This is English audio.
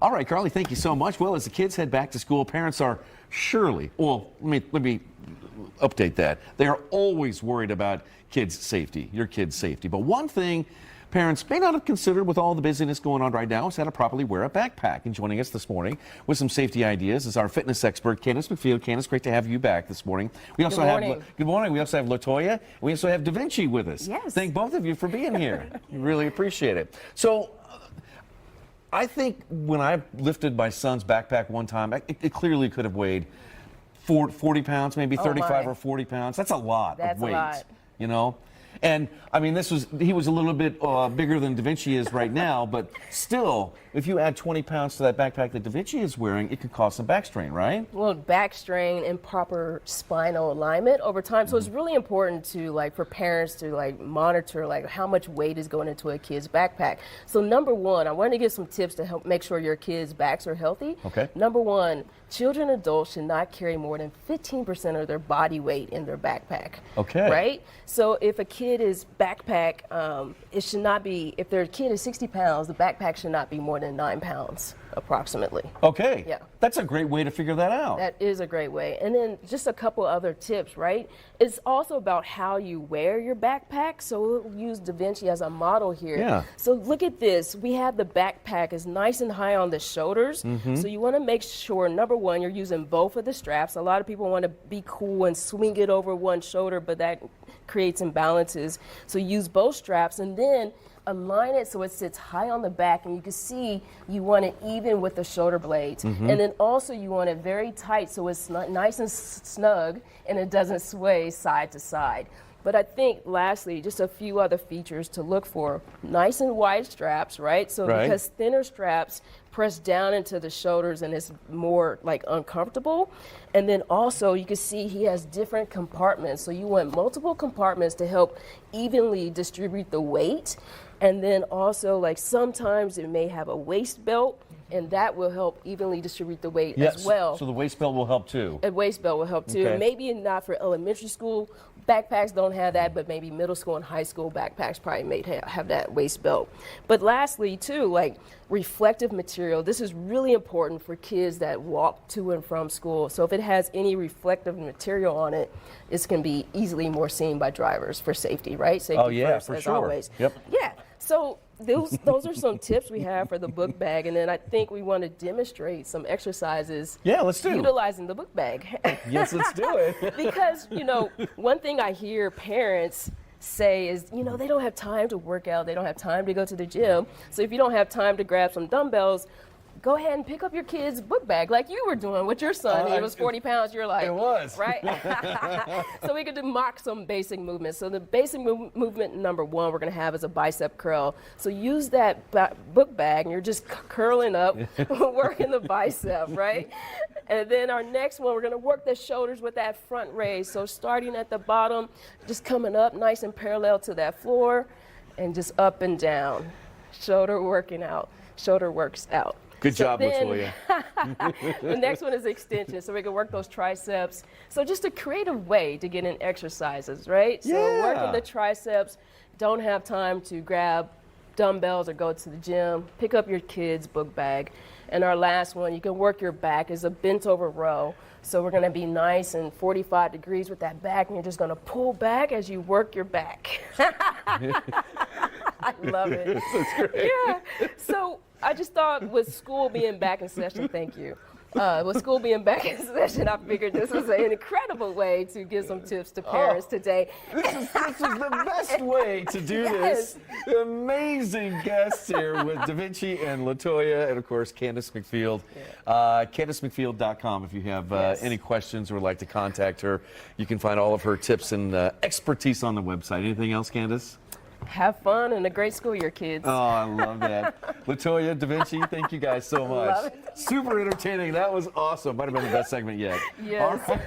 All right, Carly, thank you so much. Well, as the kids head back to school, parents are surely, well, let me update that. They are always worried about kids' safety, your kids' safety. But one thing parents may not have considered with all the busyness going on right now is how to properly wear a backpack. And joining us this morning with some safety ideas is our fitness expert, Candice McField. Candice, great to have you back this morning. We also good morning. We also have Latoya. We also have Da Vinci with us. Yes. Thank both of you for being here. Really appreciate it. So, I think when I lifted my son's backpack one time, it clearly could have weighed 40 pounds, maybe 35 or 40 pounds. That's a lot of weight. That's a lot. You know? And I mean, he was a little bit bigger than Da Vinci is right now, but still, if you add 20 pounds to that backpack that Da Vinci is wearing, it could cause some back strain, right? Well, back strain and proper spinal alignment over time. So it's really important to for parents to monitor how much weight is going into a kid's backpack. So number one, I want to give some tips to help make sure your kids' backs are healthy. Okay. Number one, children and adults should not carry more than 15% of their body weight in their backpack. Okay. Right? So if a kid is backpack, it should not be, if their kid is 60 pounds, the backpack should not be more than 9 pounds approximately. Okay. Yeah. That's a great way to figure that out. That is a great way. And then just a couple other tips, right? It's also about how you wear your backpack. So we'll use Da Vinci as a model here. Yeah. So look at this. We have the backpack is nice and high on the shoulders. So you want to make sure, number one, you're using both of the straps. A lot of people want to be cool and swing it over one shoulder, but that creates imbalances. So use both straps and then align it so it sits high on the back, and you can see you want it even with the shoulder blades. And then also you want it very tight so it's nice and snug and it doesn't sway side to side. But I think lastly, just a few other features to look for. Nice and wide straps, right? So because thinner straps press down into the shoulders and it's more uncomfortable. And then also you can see he has different compartments. So you want multiple compartments to help evenly distribute the weight. And then also sometimes it may have a waist belt, and that will help evenly distribute the weight as well. So the waste belt will help too. A waist belt will help too. Okay. Maybe not for elementary school. Backpacks don't have that, but maybe middle school and high school backpacks probably may have that waist belt. But lastly too, reflective material. This is really important for kids that walk to and from school. So if it has any reflective material on it, it's going to be easily more seen by drivers for safety, right? Safety first, for as sure. Always. Yep. Yeah. So those are some tips we have for the book bag, and then I think we want to demonstrate some exercises. Yeah, let's do. Utilizing the book bag. Yes, let's do it. Because one thing I hear parents say is, they don't have time to work out, they don't have time to go to the gym. So if you don't have time to grab some dumbbells, go ahead and pick up your kid's book bag like you were doing with your son. He was 40 pounds. You're like, it was. Right? So we could mock some basic movements. So the basic movement number one we're going to have is a bicep curl. So use that book bag and you're just curling up, working the bicep, right? And then our next one, we're going to work the shoulders with that front raise. So starting at the bottom, just coming up nice and parallel to that floor and just up and down. Shoulder working out. Shoulder works out. Good job, Latoya. The next one is extension, so we can work those triceps. So just a creative way to get in exercises, right? So working the triceps, don't have time to grab dumbbells or go to the gym, pick up your kid's book bag. And our last one, you can work your back, is a bent over row. So we're gonna be nice and 45 degrees with that back, and you're just gonna pull back as you work your back. I love it. That's great. Yeah. So I just thought with school being back in session, thank you. With school being back in session, I figured this was an incredible way to give some tips to parents today. This is the best way to do this. Amazing guests here with Da Vinci and Latoya, and of course Candice McField. CandiceMcField.com if you have any questions or would like to contact her. You can find all of her tips and expertise on the website. Anything else, Candice? Have fun and a great school year, kids. Oh, I love that. Latoya, Da Vinci, thank you guys so much. Love it. Super entertaining. That was awesome. Might have been the best segment yet. Yes. All right.